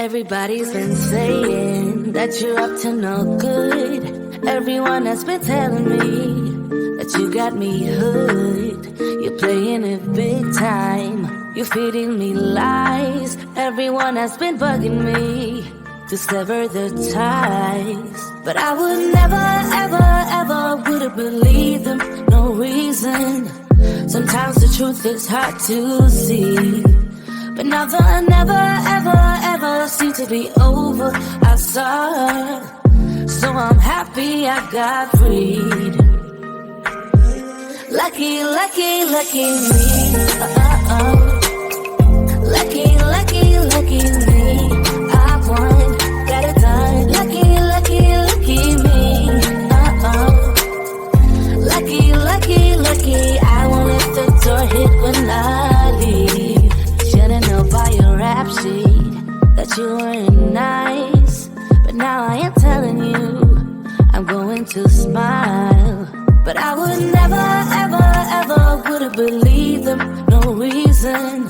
Everybody's been saying that you're up to no good. Everyone has been telling me that you got me hooked. You're playing it big time. You're feeding me lies. Everyone has been bugging me to sever the ties. But I would never, ever, ever would have believed them. No reason. Sometimes the truth is hard to see. But now the never, ever, ever seemed to be over. I saw, so I'm happy I got freed. Lucky, lucky, lucky me. Lucky, lucky, lucky me. I won, got it done. Lucky, lucky, lucky me. Lucky, lucky, lucky. I won't let the door hit when I leave. Should've known by your rap sheet that you weren't nice. But now I am telling you, I'm going to smile. But I would never, ever, ever would have believed them. No reason.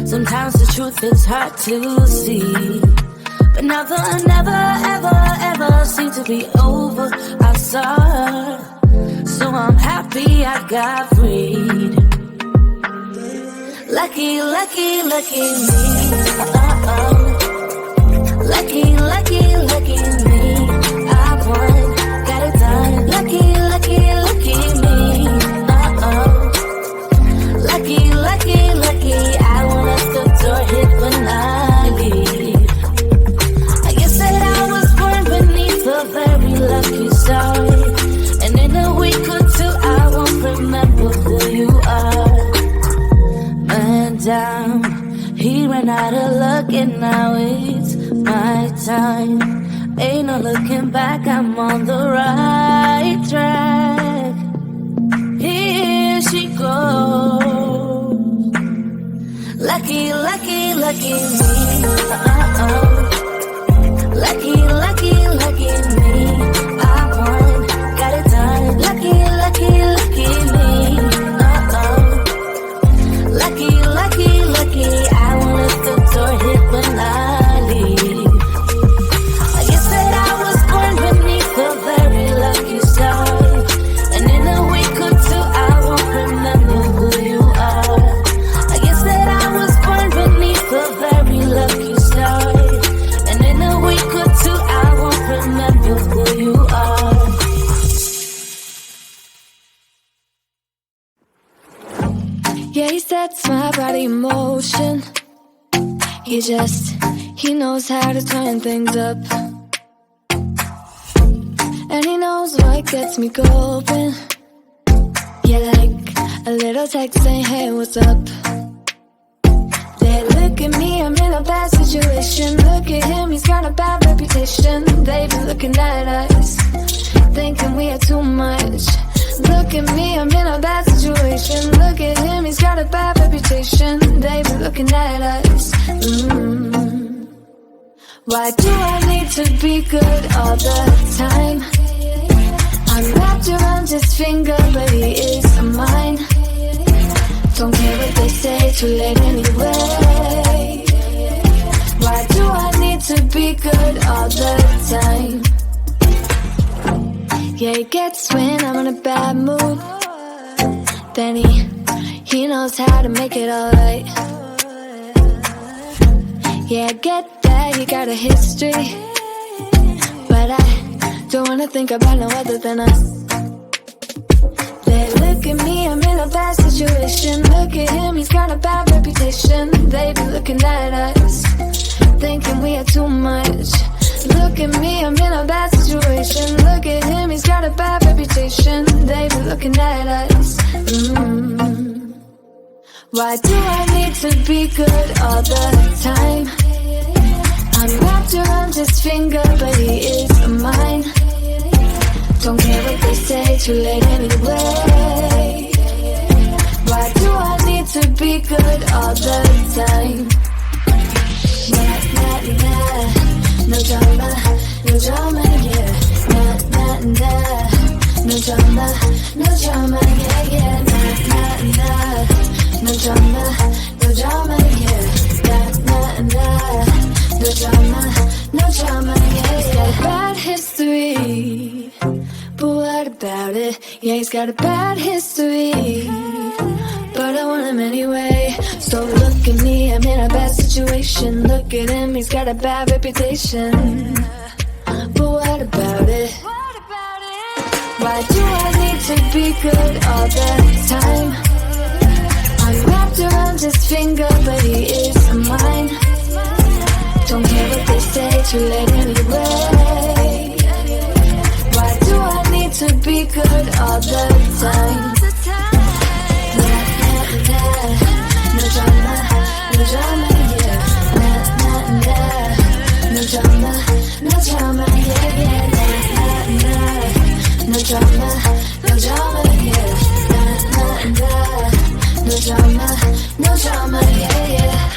Sometimes the truth is hard to see. But now the never, ever, ever seemed to be over. I saw, so I'm happy I got freed. Lucky, lucky, lucky me. Lucky, lucky, lucky me. I won, got it done. Lucky, lucky, lucky me. Lucky, lucky, lucky. I won't let the door hit when I leave. I guess that I was born beneath a very lucky star. And in a week or two I won't remember who you are. Man down, he ran out of luck and now it's my time. Ain't no looking back, I'm on the right track. Here she goes. Lucky, lucky, lucky me. Lucky, lucky, lucky me. I won, got it done. Lucky, lucky, lucky me. Lucky, lucky, lucky. I won't let the door hit when I leave. I guess that I was born beneath a very lucky star. And in a week or two I won't remember who you are. I guess that I was born beneath a very lucky star. And in a week or two I won't remember who you are. Yeah, he sets my body in motion. He knows how to turn things up. And he knows what gets me going. Yeah, like a little text saying, hey, what's up? They look at me, I'm in a bad situation. Look at him, he's got a bad reputation. They be looking at us, thinking we are too much. Look at me, I'm in a bad situation. Look at him, he's got a bad reputation. They be looking at us. Why do I need to be good all the time? I'm wrapped around his finger, but he is mine. Don't care what they say, too late anyway. Why do I need to be good all the time? Yeah, he gets when I'm in a bad mood. Then he knows how to make it alright. Yeah, I get that he got a history, but I don't wanna think about no other than us. They look at me, I'm in a bad situation. Look at him, he's got a bad reputation. They be looking at us, thinking we are too much. Look at me, I'm in a bad situation. Look at him, he's got a bad reputation. They be looking at us. Why do I need to be good all the time? I'm wrapped around his finger, but he is mine. Don't care what they say, too late anyway. Why do I need to be good all the time? Nah, nah, nah. No drama, no drama, yeah. Nah, nah, nah. No drama, no drama, yeah, yeah. Nah, nah, nah. No drama, no drama, yeah. Nah, nah, nah. no drama, no drama, yeah. He's got a bad history, but what about it? Yeah, he's got a bad history, but I want him anyway. So look at me, I'm in a bad situation. Look at him, he's got a bad reputation, but what about it? Why do I need to be good all the time? I'm wrapped around his finger, but he is mine. Don't care what they say, too late anyway. Why do I need to be good all the time? Nah, nah, nah. No drama, no drama, yeah. Nah, nah, nah. No drama, no drama, yeah, yeah. Nah, nah, nah. No drama, no drama, yeah. Nah, nah, nah. No drama, no drama, yeah, yeah.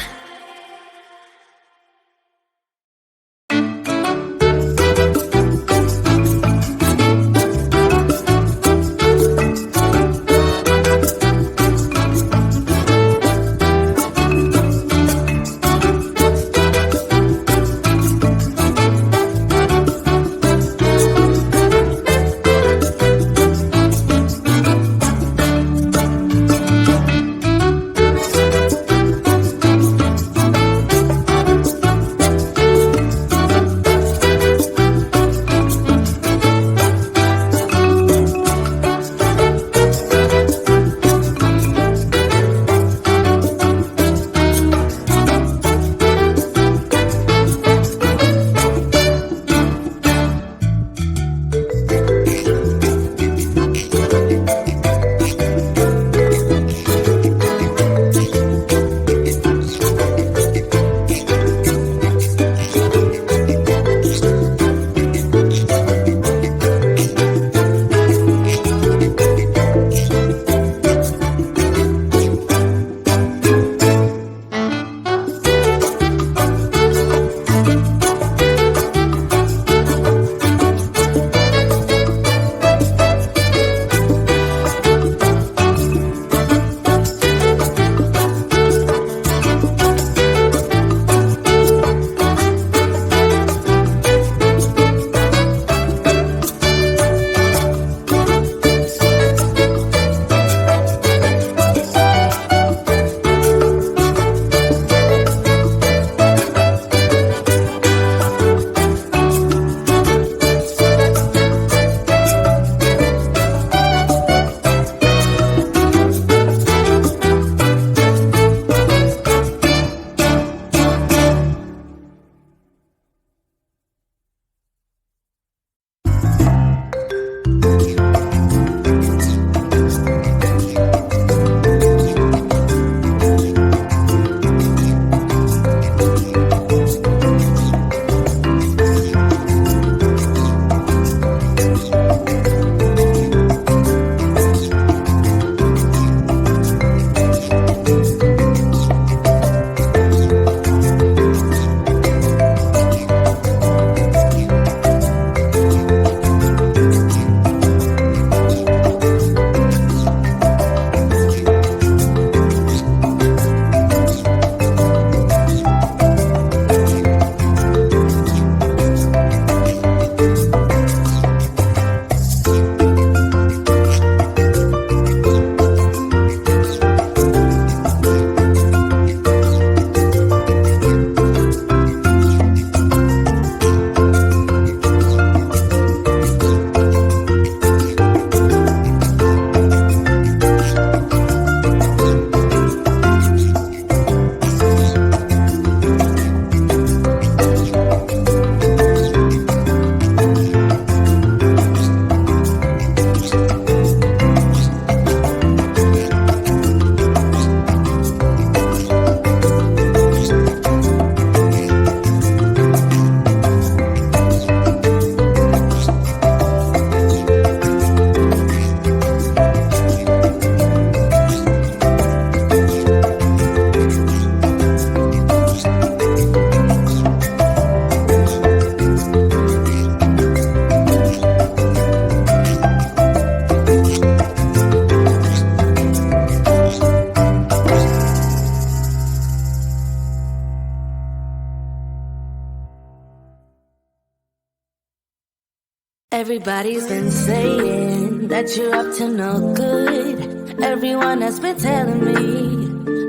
Everybody's been saying that you're up to no good. Everyone has been telling me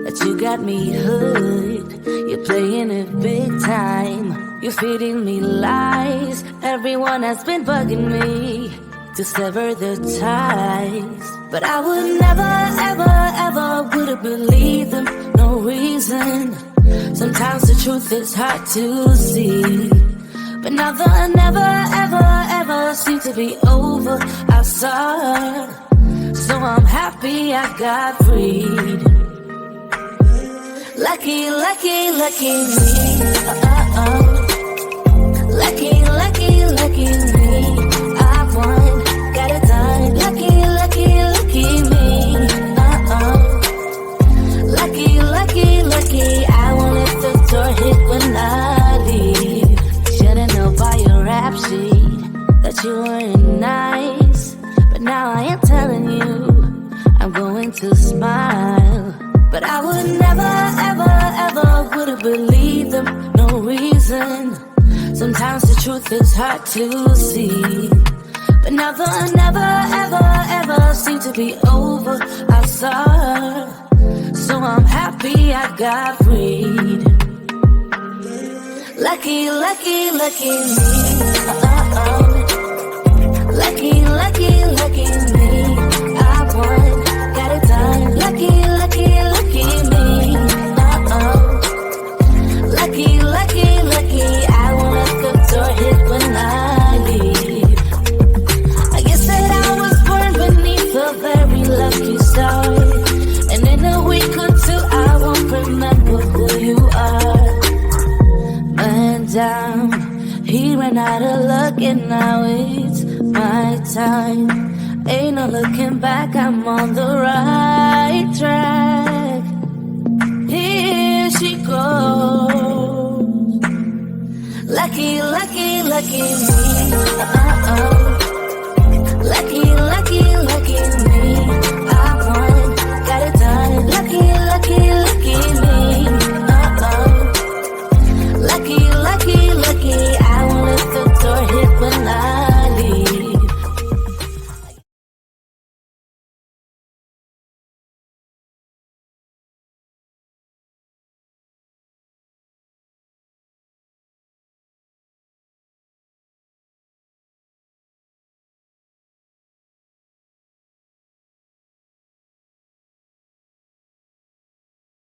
that you got me hooked. You're playing it big time. You're feeding me lies. Everyone has been bugging me to sever the ties. But I would never, ever, ever would have believed them. No reason. Sometimes the truth is hard to see. But now the never, ever, ever seemed to be over. I saw her, so I'm happy I got freed. Lucky, lucky, lucky me. Lucky, lucky, lucky me. I won, got it done. Lucky, lucky, lucky me. Lucky, lucky, lucky. I won't let the door hit when I leave. Should've known by your rap sheet that you weren't nice. But now I am telling you, I'm going to smile. But I would never, ever, ever would have believed them. No reason. Sometimes the truth is hard to see. But now the never, ever, ever seemed to be over. I saw her, so I'm happy I got freed. Lucky, lucky, lucky me. Lucky, lucky, lucky me. I won, got it done. Lucky, lucky, lucky me. Lucky, lucky, lucky. I won't let the door hit when I leave. I guess that I was born beneath a very lucky star. And in a week or two I won't remember who you are. Man down, he ran out of luck and now it's my time. Ain't no looking back, I'm on the right track. Here she goes. Lucky, lucky, lucky me. Lucky, lucky.